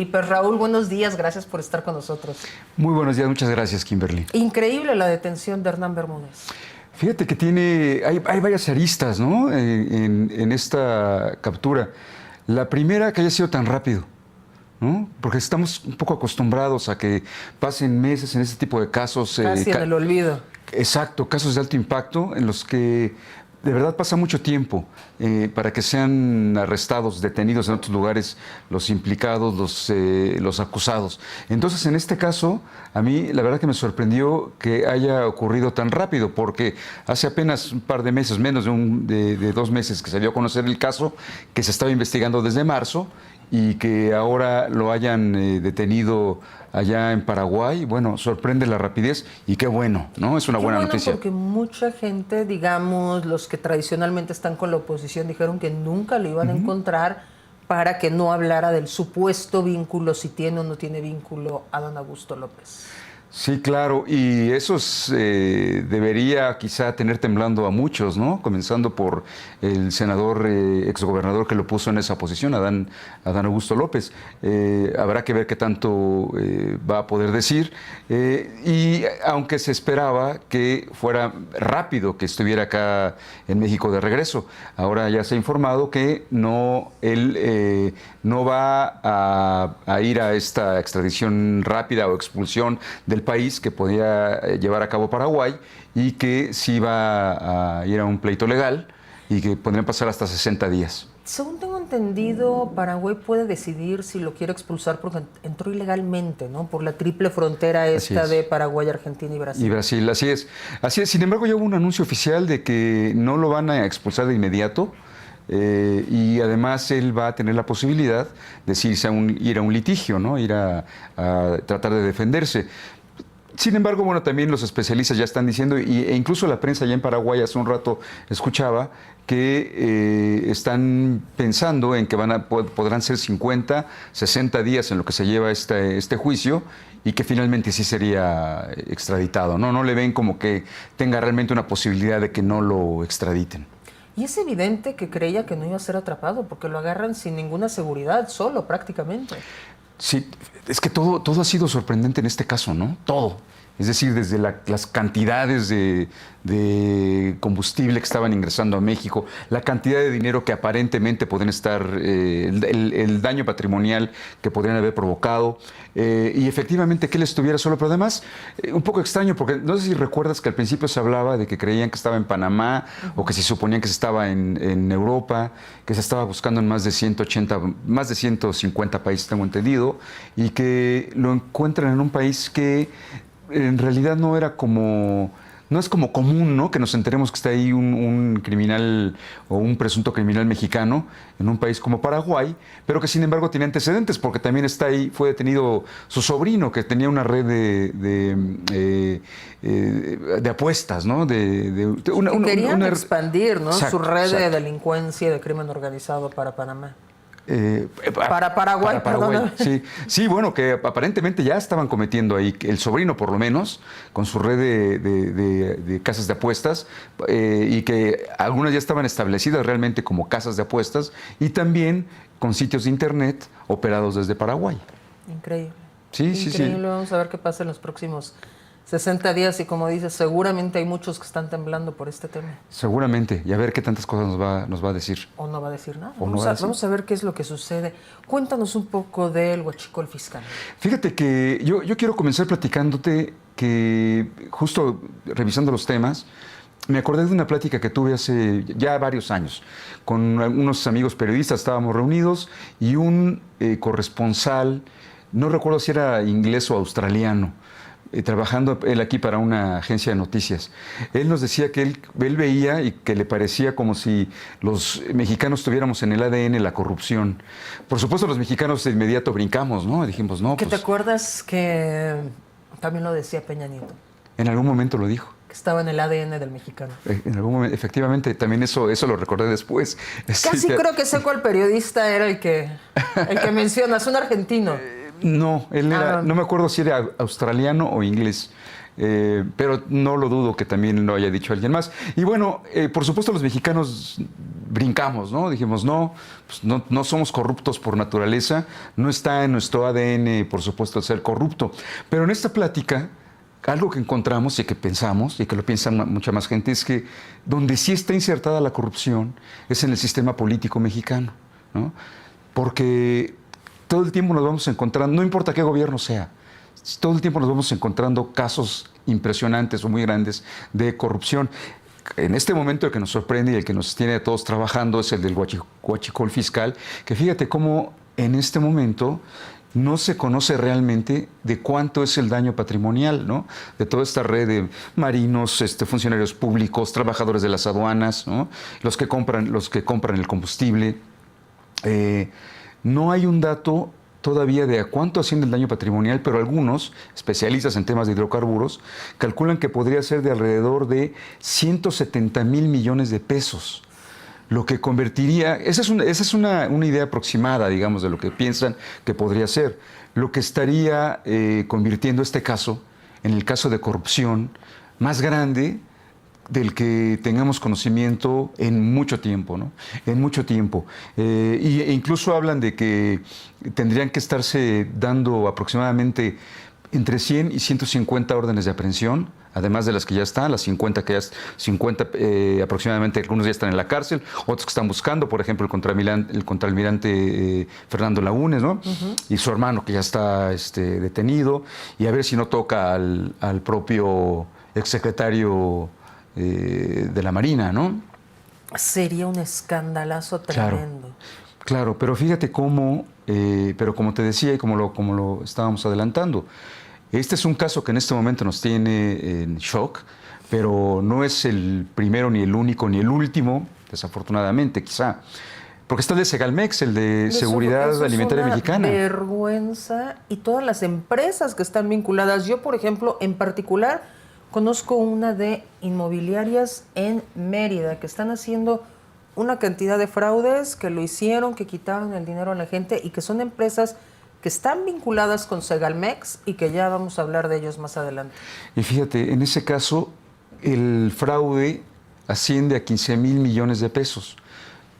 Y pues Raúl, buenos días, gracias por estar con nosotros. Muy buenos días, muchas gracias, Kimberly. Increíble la detención de Hernán Bermúdez. Fíjate que hay varias aristas, ¿no? En esta captura. La primera, que haya sido tan rápido, ¿no? Porque estamos un poco acostumbrados a que pasen meses en este tipo de casos. Casi en el olvido. Exacto, casos de alto impacto en los que de verdad pasa mucho tiempo para que sean arrestados, detenidos en otros lugares los implicados, los acusados. Entonces, en este caso, a mí la verdad que me sorprendió que haya ocurrido tan rápido, porque hace apenas un par de meses, menos de 2 meses que se dio a conocer el caso, que se estaba investigando desde marzo, y que ahora lo hayan detenido allá en Paraguay. Bueno, sorprende la rapidez y qué bueno, ¿no? Es una buena noticia. Porque mucha gente, digamos, los que tradicionalmente están con la oposición, dijeron que nunca lo iban a encontrar para que no hablara del supuesto vínculo, si tiene o no tiene vínculo, a don Augusto López. Sí, claro, y eso debería quizá tener temblando a muchos, ¿no? Comenzando por el senador, exgobernador que lo puso en esa posición, Adán Augusto López. Habrá que ver qué tanto va a poder decir. Y aunque se esperaba que fuera rápido, que estuviera acá en México de regreso, ahora ya se ha informado que él no va a ir a esta extradición rápida o expulsión del país que podía llevar a cabo Paraguay, y que sí va a ir a un pleito legal y que podrían pasar hasta 60 días. Según tengo entendido, Paraguay puede decidir si lo quiere expulsar porque entró ilegalmente, ¿no? Por la triple frontera esta de Paraguay, Argentina y Brasil. Y Brasil, así es. Así es. Sin embargo, ya hubo un anuncio oficial de que no lo van a expulsar de inmediato. Y además él va a tener la posibilidad de ir a un litigio, ¿no? Ir a tratar de defenderse. Sin embargo, bueno, también los especialistas ya están diciendo, e incluso la prensa allá en Paraguay hace un rato escuchaba que están pensando en que podrán ser 50, 60 días en lo que se lleva este juicio, y que finalmente sí sería extraditado, ¿no? No le ven como que tenga realmente una posibilidad de que no lo extraditen. Y es evidente que creía que no iba a ser atrapado, porque lo agarran sin ninguna seguridad, solo prácticamente. Sí, es que todo ha sido sorprendente en este caso, ¿no? Todo. Es decir, desde las cantidades de combustible que estaban ingresando a México, la cantidad de dinero que aparentemente podrían estar, el daño patrimonial que podrían haber provocado, y efectivamente que él estuviera solo, pero además un poco extraño, porque no sé si recuerdas que al principio se hablaba de que creían que estaba en Panamá, o que se suponían que se estaba en Europa, que se estaba buscando en más de 150 países, tengo entendido, y que lo encuentran en un país que en realidad no es como común, ¿no? Que nos enteremos que está ahí un criminal o un presunto criminal mexicano en un país como Paraguay, pero que sin embargo tiene antecedentes, porque también fue detenido su sobrino, que tenía una red de apuestas, ¿no? Querían expandir, ¿no? Exacto, su red de delincuencia y de crimen organizado para Panamá. Para Paraguay. Sí, bueno, que aparentemente ya estaban cometiendo ahí, el sobrino por lo menos, con su red de casas de apuestas, y que algunas ya estaban establecidas realmente como casas de apuestas, y también con sitios de internet operados desde Paraguay. Increíble. Sí. Increíble. Vamos a ver qué pasa en los próximos 60 días, y como dices, seguramente hay muchos que están temblando por este tema. Seguramente, y a ver qué tantas cosas nos va a decir. O no va a decir nada. Vamos a ver qué es lo que sucede. Cuéntanos un poco del huachicol fiscal. Fíjate que yo quiero comenzar platicándote que, justo revisando los temas, me acordé de una plática que tuve hace ya varios años con unos amigos periodistas. Estábamos reunidos y un corresponsal, no recuerdo si era inglés o australiano, trabajando él aquí para una agencia de noticias. Él nos decía que él veía y que le parecía como si los mexicanos tuviéramos en el ADN la corrupción. Por supuesto, los mexicanos de inmediato brincamos, ¿no? Dijimos, no, ¿Que te acuerdas que también lo decía Peña Nieto? En algún momento lo dijo. Que estaba en el ADN del mexicano. En algún momento, efectivamente, también eso lo recordé después. Casi creo que sé cuál periodista era el que mencionas, un argentino. No, él era, no me acuerdo si era australiano o inglés. pero no lo dudo que también lo haya dicho alguien más. Y bueno, por supuesto los mexicanos brincamos, ¿no? Dijimos, no, pues no somos corruptos por naturaleza, no está en nuestro ADN, por supuesto, el ser corrupto. Pero en esta plática, algo que encontramos y que pensamos, y que lo piensa mucha más gente, es que donde sí está insertada la corrupción es en el sistema político mexicano, ¿no? Porque todo el tiempo nos vamos encontrando, no importa qué gobierno sea, todo el tiempo nos vamos encontrando casos impresionantes o muy grandes de corrupción. En este momento el que nos sorprende y el que nos tiene a todos trabajando es el del huachicol fiscal, que fíjate cómo en este momento no se conoce realmente de cuánto es el daño patrimonial, ¿no? De toda esta red de marinos, funcionarios públicos, trabajadores de las aduanas, ¿no? Los que compran el combustible. No hay un dato todavía de a cuánto asciende el daño patrimonial, pero algunos especialistas en temas de hidrocarburos calculan que podría ser de alrededor de 170,000 millones de pesos. Lo que convertiría, esa es una idea aproximada, digamos, de lo que piensan que podría ser, lo que estaría convirtiendo este caso en el caso de corrupción más grande del que tengamos conocimiento en mucho tiempo, ¿no? En mucho tiempo. E incluso hablan de que tendrían que estarse dando aproximadamente entre 100 y 150 órdenes de aprehensión, además de las que ya están, las 50 que ya 50 aproximadamente, algunos ya están en la cárcel, otros que están buscando, por ejemplo, el contraalmirante Fernando Laúnez, ¿no? Y su hermano que ya está detenido, y a ver si no toca al propio exsecretario de la Marina, ¿no? Sería un escandalazo tremendo. Claro, pero fíjate cómo, pero como te decía y como lo estábamos adelantando, este es un caso que en este momento nos tiene en shock, pero no es el primero, ni el único, ni el último, desafortunadamente, quizá. Porque está el de Segalmex, el de Seguridad Alimentaria Mexicana. Vergüenza, y todas las empresas que están vinculadas. Yo, por ejemplo, en particular, conozco una de inmobiliarias en Mérida que están haciendo una cantidad de fraudes, que lo hicieron, que quitaron el dinero a la gente y que son empresas que están vinculadas con Segalmex y que ya vamos a hablar de ellos más adelante. Y fíjate, en ese caso, el fraude asciende a 15,000 millones de pesos.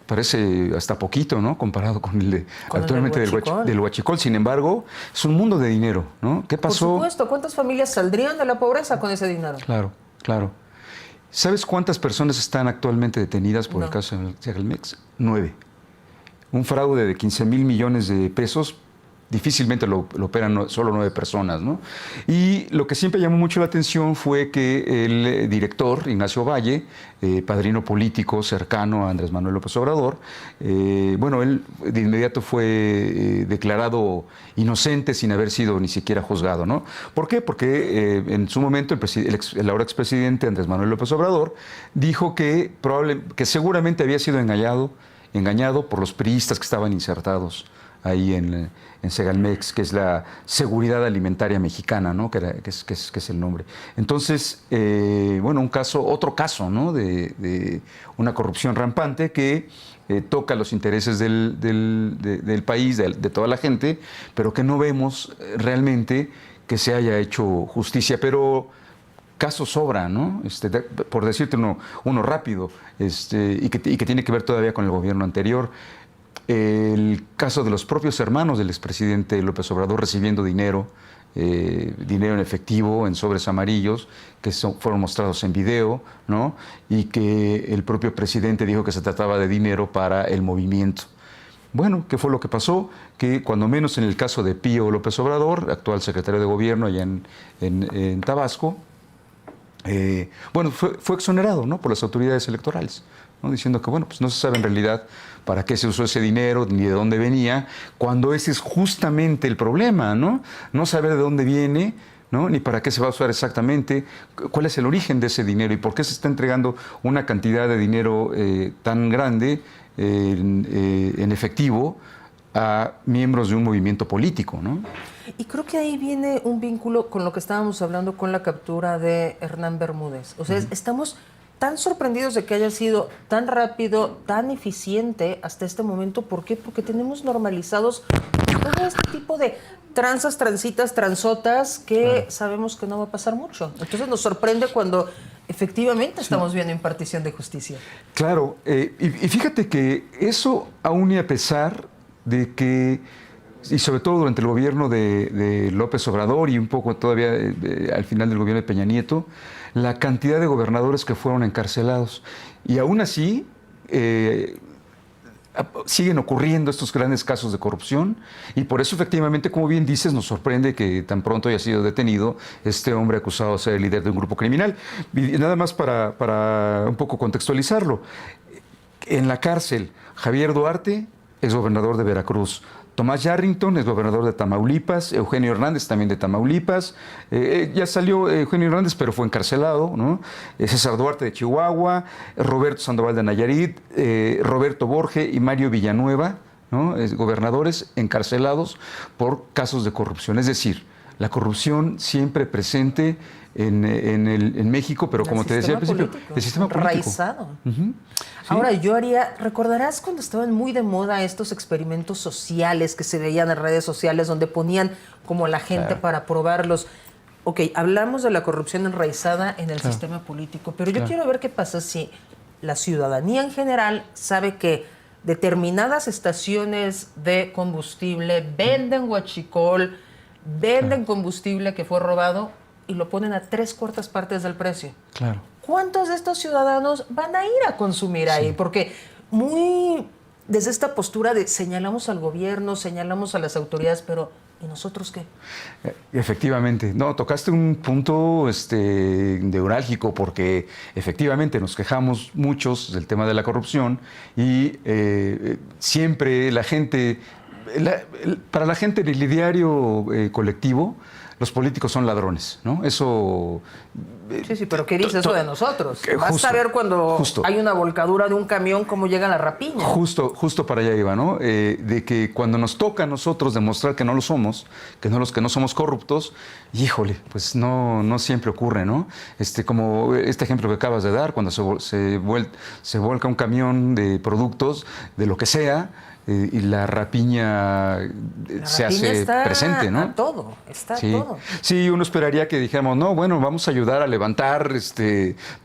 Parece hasta poquito, ¿no? Comparado con el de actualmente del huachicol. Sin embargo, es un mundo de dinero, ¿no? ¿Qué pasó? Por supuesto, ¿cuántas familias saldrían de la pobreza con ese dinero? Claro, claro. ¿Sabes cuántas personas están actualmente detenidas por el caso de Segalmex? 9. Un fraude de 15,000 millones de pesos difícilmente lo operan solo 9 personas, ¿no? Y lo que siempre llamó mucho la atención fue que el director, Ignacio Valle, padrino político cercano a Andrés Manuel López Obrador, bueno, él de inmediato fue declarado inocente sin haber sido ni siquiera juzgado, ¿no? ¿Por qué? Porque en su momento el ahora expresidente Andrés Manuel López Obrador dijo que seguramente había sido engañado por los priistas que estaban insertados ahí en Segalmex, que es la Seguridad Alimentaria Mexicana, ¿no? que es el nombre. Entonces, bueno, otro caso, ¿no? de una corrupción rampante que toca los intereses del país, de toda la gente, pero que no vemos realmente que se haya hecho justicia. Pero casos sobran, ¿no? Por decirte uno rápido, y que tiene que ver todavía con el gobierno anterior. El caso de los propios hermanos del expresidente López Obrador recibiendo dinero en efectivo, en sobres amarillos, que fueron mostrados en video, ¿no? Y que el propio presidente dijo que se trataba de dinero para el movimiento. Bueno, ¿qué fue lo que pasó? Que cuando menos en el caso de Pío López Obrador, actual secretario de Gobierno allá en Tabasco, bueno, fue exonerado, ¿no? Por las autoridades electorales, ¿no? Diciendo que, bueno, pues no se sabe en realidad para qué se usó ese dinero, ni de dónde venía, cuando ese es justamente el problema, ¿no? No saber de dónde viene, ¿no? Ni para qué se va a usar exactamente, cuál es el origen de ese dinero y por qué se está entregando una cantidad de dinero tan grande en efectivo a miembros de un movimiento político, ¿no? Y creo que ahí viene un vínculo con lo que estábamos hablando con la captura de Hernán Bermúdez. O sea, estamos tan sorprendidos de que haya sido tan rápido, tan eficiente hasta este momento. ¿Por qué? Porque tenemos normalizados todo este tipo de tranzas, transitas, transotas, que sabemos que no va a pasar mucho. Entonces nos sorprende cuando efectivamente estamos viendo impartición de justicia. Claro, y fíjate que eso, aún y a pesar de que, y sobre todo durante el gobierno de López Obrador y un poco todavía al final del gobierno de Peña Nieto, la cantidad de gobernadores que fueron encarcelados. Y aún así, siguen ocurriendo estos grandes casos de corrupción y por eso efectivamente, como bien dices, nos sorprende que tan pronto haya sido detenido este hombre acusado de ser el líder de un grupo criminal. Y nada más para un poco contextualizarlo, en la cárcel, Javier Duarte, exgobernador de Veracruz; Tomás Yarrington, exgobernador de Tamaulipas; Eugenio Hernández, también de Tamaulipas. Ya salió Eugenio Hernández, pero fue encarcelado, ¿no? César Duarte de Chihuahua; Roberto Sandoval de Nayarit; Roberto Borge y Mario Villanueva, ¿no? Gobernadores encarcelados por casos de corrupción. Es decir, la corrupción siempre presente en México, pero como te decía al principio, el sistema político. Enraizado. Sí. Ahora, recordarás cuando estaban muy de moda estos experimentos sociales que se veían en redes sociales donde ponían como a la gente para probarlos. Ok, hablamos de la corrupción enraizada en el sistema político, pero yo quiero ver qué pasa si la ciudadanía en general sabe que determinadas estaciones de combustible venden huachicol, venden combustible que fue robado y lo ponen a 3/4 partes del precio. Claro. ¿Cuántos de estos ciudadanos van a ir a consumir ahí? Porque desde esta postura de señalamos al gobierno, señalamos a las autoridades, pero ¿y nosotros qué? Efectivamente. No, tocaste un punto neurálgico, porque efectivamente nos quejamos muchos del tema de la corrupción y siempre la gente, para la gente en el ideario colectivo, los políticos son ladrones, ¿no? Eso... Sí, pero ¿qué dice eso de nosotros? Vas a ver cuando hay una volcadura de un camión cómo llega la rapiña. Justo para allá iba, ¿no? De que cuando nos toca a nosotros demostrar que no lo somos, que no somos corruptos, híjole, pues no siempre ocurre, ¿no? Como este ejemplo que acabas de dar, cuando se vuelca un camión de productos, de lo que sea, y la rapiña se hace presente, ¿no? Está todo. Sí, uno esperaría que dijéramos, no, bueno, vamos a ayudar a levantar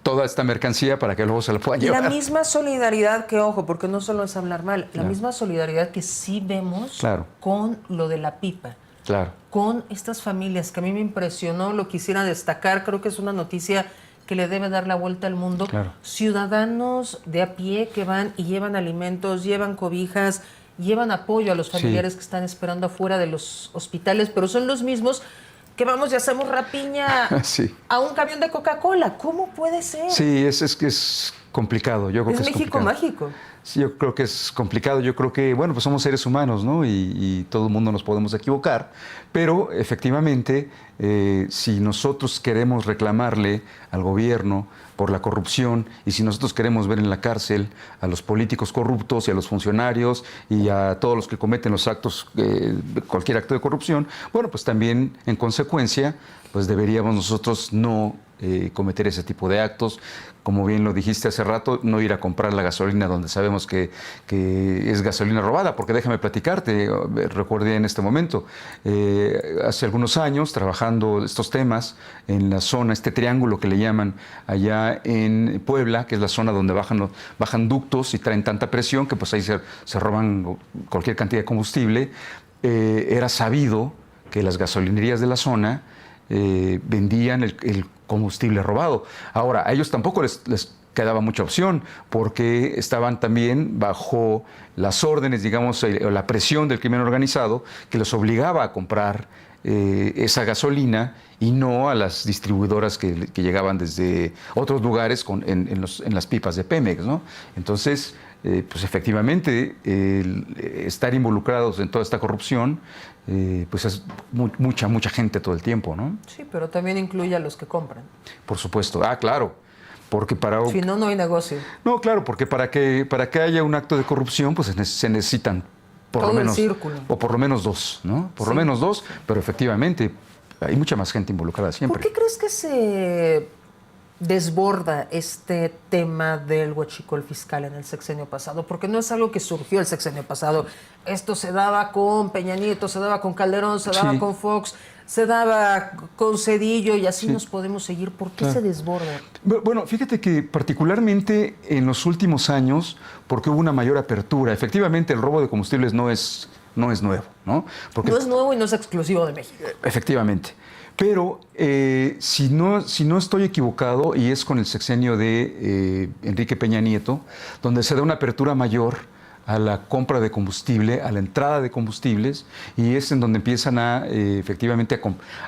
toda esta mercancía para que luego se la puedan llevar. La misma solidaridad que, ojo, porque no solo es hablar mal, la misma solidaridad que sí vemos con lo de la pipa. Claro. Con estas familias, que a mí me impresionó, lo quisiera destacar, creo que es una noticia que le debe dar la vuelta al mundo. Claro. Ciudadanos de a pie que van y llevan alimentos, llevan cobijas, llevan apoyo a los familiares que están esperando afuera de los hospitales, pero son los mismos que vamos y hacemos rapiña a un camión de Coca-Cola. ¿Cómo puede ser? Sí, es complicado. Yo creo que es México mágico. Sí, yo creo que es complicado. Yo creo que, bueno, pues somos seres humanos, ¿no? Y todo el mundo nos podemos equivocar. Pero efectivamente, si nosotros queremos reclamarle al gobierno por la corrupción y si nosotros queremos ver en la cárcel a los políticos corruptos y a los funcionarios y a todos los que cometen los actos, cualquier acto de corrupción, bueno, pues también en consecuencia, pues deberíamos nosotros no cometer ese tipo de actos. Como bien lo dijiste hace rato, no ir a comprar la gasolina donde sabemos que es gasolina robada, porque déjame platicarte, recordé en este momento, hace algunos años trabajando estos temas en la zona, este triángulo que le llaman allá en Puebla, que es la zona donde bajan ductos y traen tanta presión que pues ahí se roban cualquier cantidad de combustible. Era sabido que las gasolinerías de la zona vendían el combustible robado. Ahora, a ellos tampoco les quedaba mucha opción, porque estaban también bajo las órdenes, digamos, o la presión del crimen organizado, que los obligaba a comprar esa gasolina y no a las distribuidoras que llegaban desde otros lugares en las pipas de Pemex, ¿no? Entonces, pues efectivamente, estar involucrados en toda esta corrupción, pues es mucha gente todo el tiempo, ¿no? Sí, pero también incluye a los que compran. Por supuesto. Claro. Porque si no, no hay negocio. No, claro, porque para que haya un acto de corrupción, pues se necesitan todo el círculo. O por lo menos dos, ¿no? Por lo menos dos, pero efectivamente hay mucha más gente involucrada siempre. ¿Por qué crees que se desborda este tema del huachicol fiscal en el sexenio pasado? Porque no es algo que surgió el sexenio pasado. Esto se daba con Peña Nieto, se daba con Calderón, se daba con Fox, se daba con Zedillo y así nos podemos seguir. ¿Por qué se desborda? Bueno, fíjate que particularmente en los últimos años, porque hubo una mayor apertura, efectivamente el robo de combustibles no es nuevo, ¿no? Porque, no es nuevo y no es exclusivo de México. Efectivamente. Pero si no estoy equivocado, y es con el sexenio de Enrique Peña Nieto, donde se da una apertura mayor a la compra de combustible, a la entrada de combustibles, y es en donde empiezan efectivamente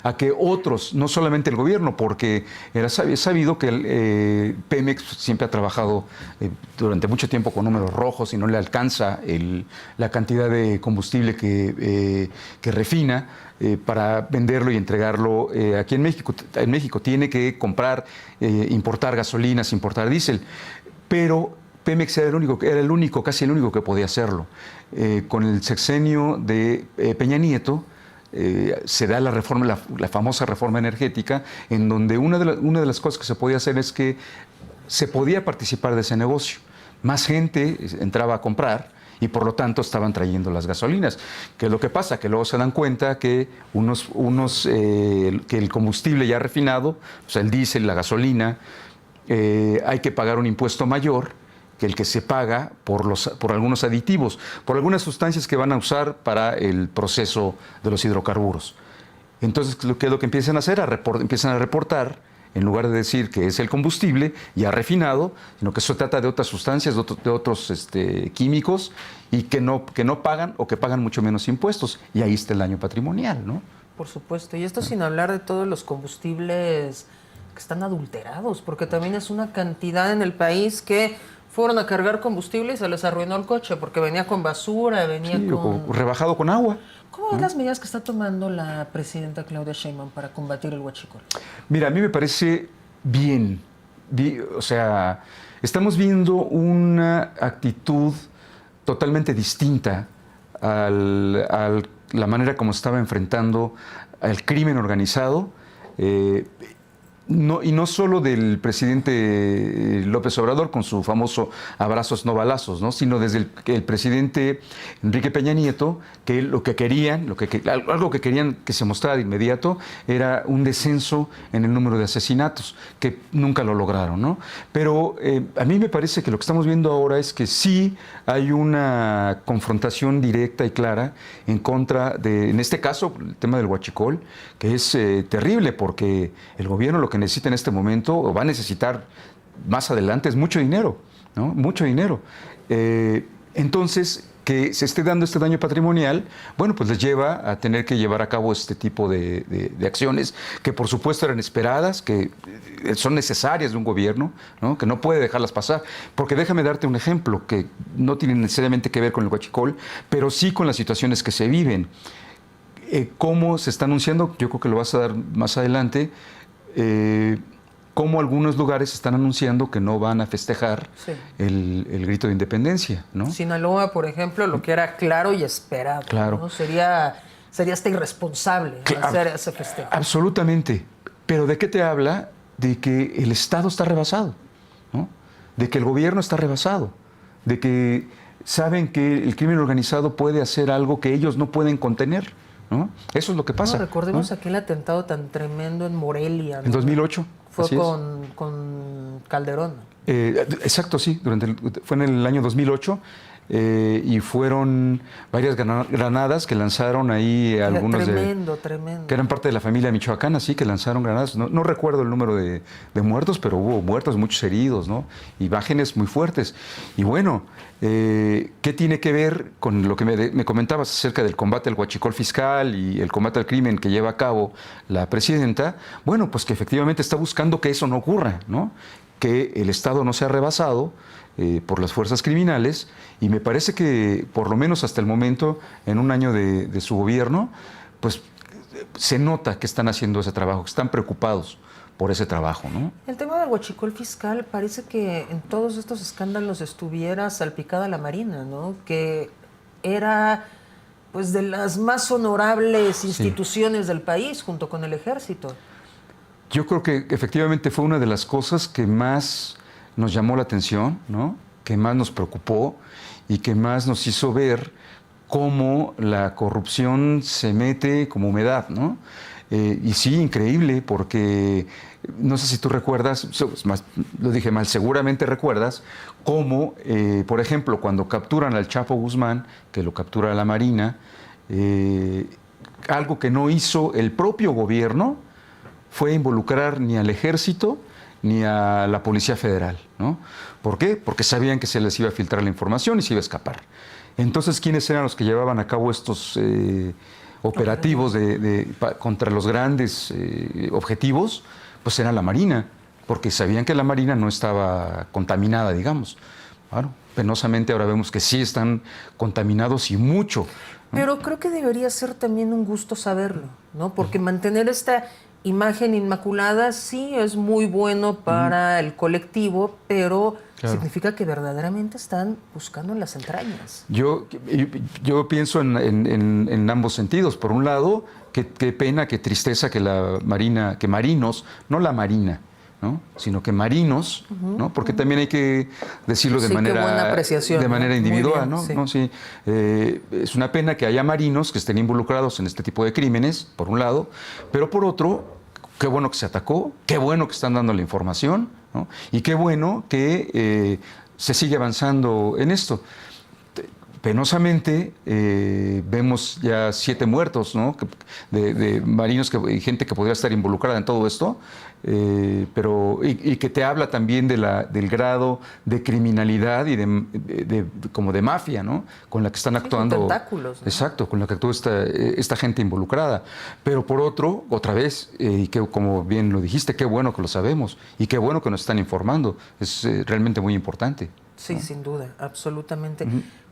a que otros, no solamente el gobierno, porque es sabido que Pemex siempre ha trabajado durante mucho tiempo con números rojos y no le alcanza la cantidad de combustible que refina para venderlo y entregarlo aquí en México. En México tiene que comprar, importar gasolinas, importar diésel, pero Pemex era casi el único que podía hacerlo. Con el sexenio de Peña Nieto se da la famosa reforma energética, en donde una de las cosas que se podía hacer es que se podía participar de ese negocio. Más gente entraba a comprar y por lo tanto estaban trayendo las gasolinas. ¿Qué es lo que pasa? Que luego se dan cuenta que que el combustible ya refinado, o sea, el diésel, la gasolina, hay que pagar un impuesto mayor que el que se paga por algunos aditivos, por algunas sustancias que van a usar para el proceso de los hidrocarburos. Entonces, ¿qué es lo que empiezan a hacer? Empiezan a reportar, en lugar de decir que es el combustible ya refinado, sino que se trata de otras sustancias, de otros químicos, y que no pagan o que pagan mucho menos impuestos. Y ahí está el daño patrimonial, ¿no? Por supuesto. Y esto sin hablar de todos los combustibles que están adulterados, porque también es una cantidad en el país que fueron a cargar combustible y se les arruinó el coche porque venía con basura, venía o rebajado con agua. ¿Cómo ven las medidas que está tomando la presidenta Claudia Sheinbaum para combatir el huachicol? Mira, a mí me parece bien. O sea, estamos viendo una actitud totalmente distinta a la manera como estaba enfrentando al crimen organizado. Y no solo del presidente López Obrador con su famoso abrazos no balazos, ¿no? Sino desde el presidente Enrique Peña Nieto, que algo que querían que se mostrara de inmediato era un descenso en el número de asesinatos, que nunca lo lograron, ¿no? Pero a mí me parece que lo que estamos viendo ahora es que sí hay una confrontación directa y clara en contra en este caso, el tema del huachicol, que es terrible porque el gobierno lo que necesita en este momento, o va a necesitar más adelante, es mucho dinero, ¿no? Mucho dinero. Entonces, que se esté dando este daño patrimonial, bueno, pues les lleva a tener que llevar a cabo este tipo de acciones que por supuesto eran esperadas, que son necesarias de un gobierno, ¿no? Que no puede dejarlas pasar. Porque déjame darte un ejemplo que no tiene necesariamente que ver con el huachicol, pero sí con las situaciones que se viven. ¿Cómo se está anunciando? Yo creo que lo vas a dar más adelante. Cómo algunos lugares están anunciando que no van a festejar el grito de independencia, ¿no? Sinaloa, por ejemplo, lo que era claro y esperado, claro, ¿no? Sería hasta irresponsable hacer ese festejo. Absolutamente. Pero ¿de qué te habla? De que el Estado está rebasado, ¿no? De que el gobierno está rebasado, de que saben que el crimen organizado puede hacer algo que ellos no pueden contener, ¿no? Eso es lo que pasa. No, recordemos, ¿no? aquel atentado tan tremendo en Morelia, ¿no? En 2008. Fue con Calderón. Exacto, sí. Fue en el año 2008 y fueron varias granadas que lanzaron ahí algunos tremendo. Que eran parte de la familia michoacana, sí, que lanzaron granadas. No recuerdo el número de muertos, pero hubo muertos, muchos heridos, ¿no? Imágenes muy fuertes. Y bueno, ¿qué tiene que ver con lo que me comentabas acerca del combate al huachicol fiscal y el combate al crimen que lleva a cabo la presidenta? Bueno, pues que efectivamente está buscando que eso no ocurra, ¿no? Que el Estado no sea rebasado por las fuerzas criminales, y me parece que por lo menos hasta el momento, en un año de su gobierno, pues se nota que están haciendo ese trabajo, que están preocupados por ese trabajo, ¿no? El tema del huachicol fiscal parece que en todos estos escándalos estuviera salpicada la Marina, ¿no? Que era pues de las más honorables instituciones del país junto con el Ejército. Yo creo que efectivamente fue una de las cosas que más nos llamó la atención, ¿no? Que más nos preocupó y que más nos hizo ver cómo la corrupción se mete como humedad, ¿no? Y sí, increíble, porque no sé si tú recuerdas, lo dije mal, seguramente recuerdas cómo, por ejemplo, cuando capturan al Chapo Guzmán, que lo captura la Marina, algo que no hizo el propio gobierno fue involucrar ni al ejército ni a la Policía Federal, ¿no? ¿Por qué? Porque sabían que se les iba a filtrar la información y se iba a escapar. Entonces, ¿quiénes eran los que llevaban a cabo estos operativos contra los grandes objetivos? Pues era la Marina, porque sabían que la Marina no estaba contaminada, digamos. Claro, penosamente ahora vemos que sí están contaminados y mucho, ¿no? Pero creo que debería ser también un gusto saberlo, ¿no? Porque mantener esta imagen inmaculada sí es muy bueno para el colectivo, pero Claro. significa que verdaderamente están buscando en las entrañas. Yo pienso en ambos sentidos. Por un lado, qué pena, qué tristeza que la Marina, que marinos, no la Marina, ¿no? Sino que marinos, ¿no? Porque también hay que decirlo Sí, qué buena apreciación, de manera ¿no? Muy individual, bien, ¿no? sí. ¿No? Sí. Es una pena que haya marinos que estén involucrados en este tipo de crímenes, por un lado, pero por otro, qué bueno que se atacó, qué bueno que están dando la información, ¿no? Y qué bueno que se sigue avanzando en esto. Penosamente vemos ya 7 muertos, ¿no? De marinos y gente que podría estar involucrada en todo esto, pero que te habla también del grado de criminalidad y como de mafia, ¿no? Con la que están actuando. Con tentáculos, ¿no? Exacto, con la que actúa esta gente involucrada. Pero por otro, otra vez, y que como bien lo dijiste, qué bueno que lo sabemos y qué bueno que nos están informando. Es realmente muy importante. Sí, ¿no? sin duda, absolutamente.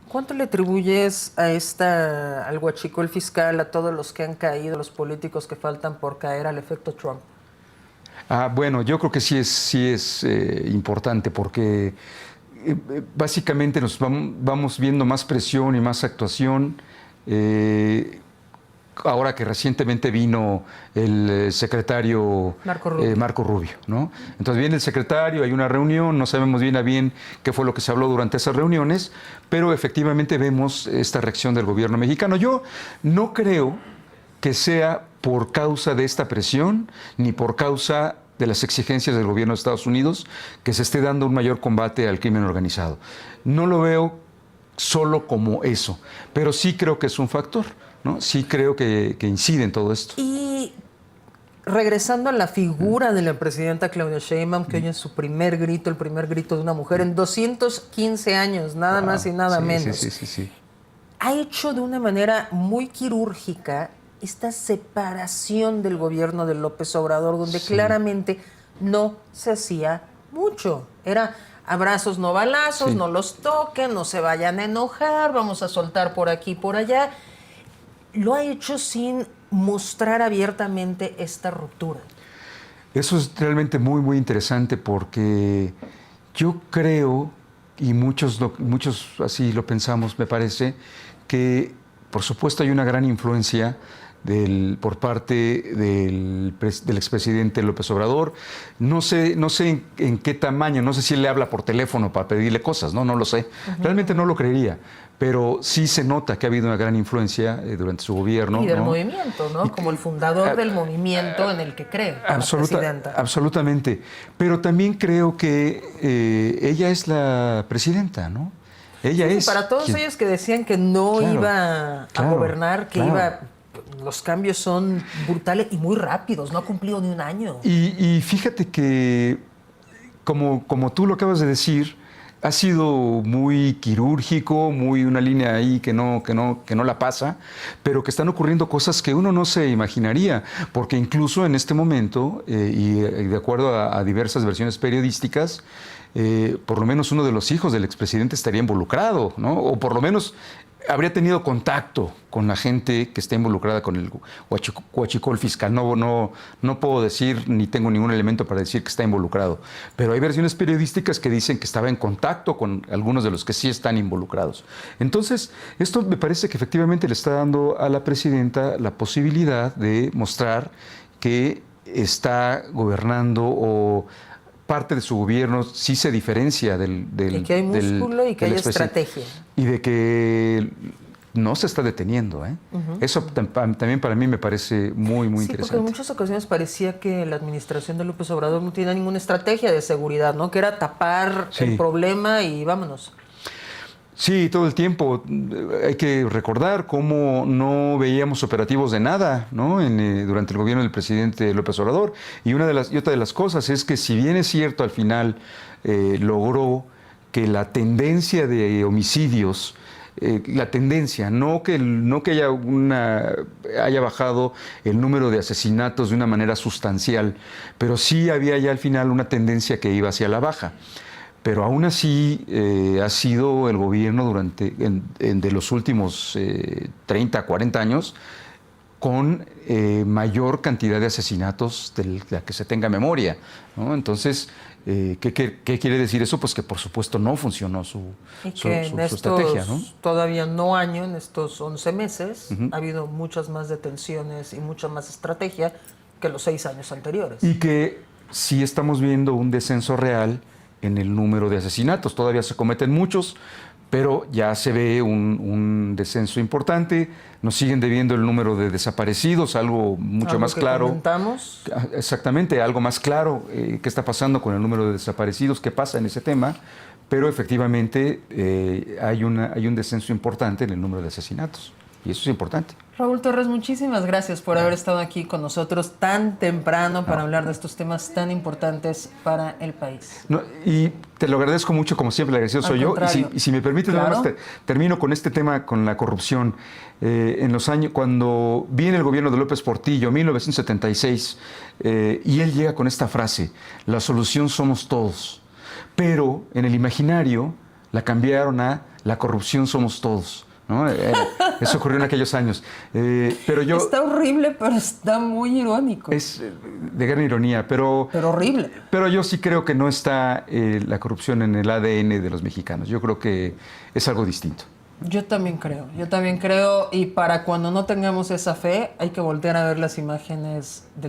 ¿Cuánto le atribuyes al huachicol fiscal, a todos los que han caído, los políticos que faltan por caer, al efecto Trump? Bueno, yo creo que sí es importante porque básicamente nos vamos viendo más presión y más actuación. Ahora que recientemente vino el secretario Marco Rubio. ¿no? Entonces viene el secretario, hay una reunión, no sabemos bien a bien qué fue lo que se habló durante esas reuniones, pero efectivamente vemos esta reacción del gobierno mexicano. Yo no creo que sea por causa de esta presión, ni por causa de las exigencias del gobierno de Estados Unidos, que se esté dando un mayor combate al crimen organizado. No lo veo solo como eso, pero sí creo que es un factor, ¿no? Sí creo que incide en todo esto. Y regresando a la figura de la presidenta Claudia Sheinbaum, que hoy en su primer grito, el primer grito de una mujer en 215 años, nada más y nada menos. Sí. Ha hecho de una manera muy quirúrgica esta separación del gobierno de López Obrador, donde claramente no se hacía mucho. Era abrazos, no balazos, no los toquen, no se vayan a enojar, vamos a soltar por aquí y por allá. Lo ha hecho sin mostrar abiertamente esta ruptura. Eso es realmente muy, muy interesante porque yo creo, y muchos así lo pensamos, me parece, que por supuesto hay una gran influencia por parte del expresidente López Obrador. No sé en qué tamaño, no sé si él le habla por teléfono para pedirle cosas, no lo sé. Realmente no lo creería, pero sí se nota que ha habido una gran influencia durante su gobierno. Y del ¿no? movimiento, ¿no? Como el fundador del movimiento en el que cree la presidenta. Absolutamente. Pero también creo que ella es la presidenta, ¿no? Ella es. Para todos ellos que decían que no iba a gobernar, que iba... Los cambios son brutales y muy rápidos, no ha cumplido ni un año. Y fíjate que, como tú lo acabas de decir, ha sido muy quirúrgico, muy una línea ahí que no la pasa, pero que están ocurriendo cosas que uno no se imaginaría, porque incluso en este momento, y de acuerdo a diversas versiones periodísticas, por lo menos uno de los hijos del expresidente estaría involucrado, ¿no? O por lo menos habría tenido contacto con la gente que está involucrada con el huachicol fiscal. No puedo decir, ni tengo ningún elemento para decir que está involucrado. Pero hay versiones periodísticas que dicen que estaba en contacto con algunos de los que sí están involucrados. Entonces, esto me parece que efectivamente le está dando a la presidenta la posibilidad de mostrar que está gobernando o parte de su gobierno sí se diferencia y que hay músculo y que hay estrategia. Y de que no se está deteniendo. Eso también para mí me parece muy, muy interesante. Porque en muchas ocasiones parecía que la administración de López Obrador no tenía ninguna estrategia de seguridad, ¿no? Que era tapar el problema y vámonos. Sí, todo el tiempo. Hay que recordar cómo no veíamos operativos de nada, ¿no? Durante el gobierno del presidente López Obrador. Y otra de las cosas es que, si bien es cierto, al final logró que la tendencia de homicidios, la tendencia, no que haya bajado el número de asesinatos de una manera sustancial, pero sí había ya al final una tendencia que iba hacia la baja. Pero aún así ha sido el gobierno de los últimos 30, 40 años con mayor cantidad de asesinatos de la que se tenga memoria, ¿no? Entonces, ¿qué quiere decir eso? Pues que por supuesto no funcionó su estrategia, ¿no? Todavía no año, en estos 11 meses, ha habido muchas más detenciones y mucha más estrategia que los 6 años anteriores. Y que sí estamos viendo un descenso real en el número de asesinatos. Todavía se cometen muchos, pero ya se ve un descenso importante. Nos siguen debiendo el número de desaparecidos, algo mucho más claro. ¿Comentamos? Exactamente, algo más claro. ¿Qué está pasando con el número de desaparecidos? ¿Qué pasa en ese tema? Pero efectivamente hay un descenso importante en el número de asesinatos. Y eso es importante. Raúl Torres, muchísimas gracias por haber estado aquí con nosotros tan temprano para hablar de estos temas tan importantes para el país. No, y te lo agradezco mucho, como siempre, el agradecido soy yo. Y si me permites, claro, nada más termino con este tema, con la corrupción. En los años, cuando viene el gobierno de López Portillo, 1976, y él llega con esta frase: la solución somos todos. Pero en el imaginario la cambiaron a la corrupción somos todos, ¿no? Eso ocurrió en aquellos años. Pero yo, está horrible, pero está muy irónico. Es de gran ironía, pero horrible. Pero yo sí creo que no está la corrupción en el ADN de los mexicanos. Yo creo que es algo distinto. Yo también creo. Y para cuando no tengamos esa fe, hay que voltear a ver las imágenes de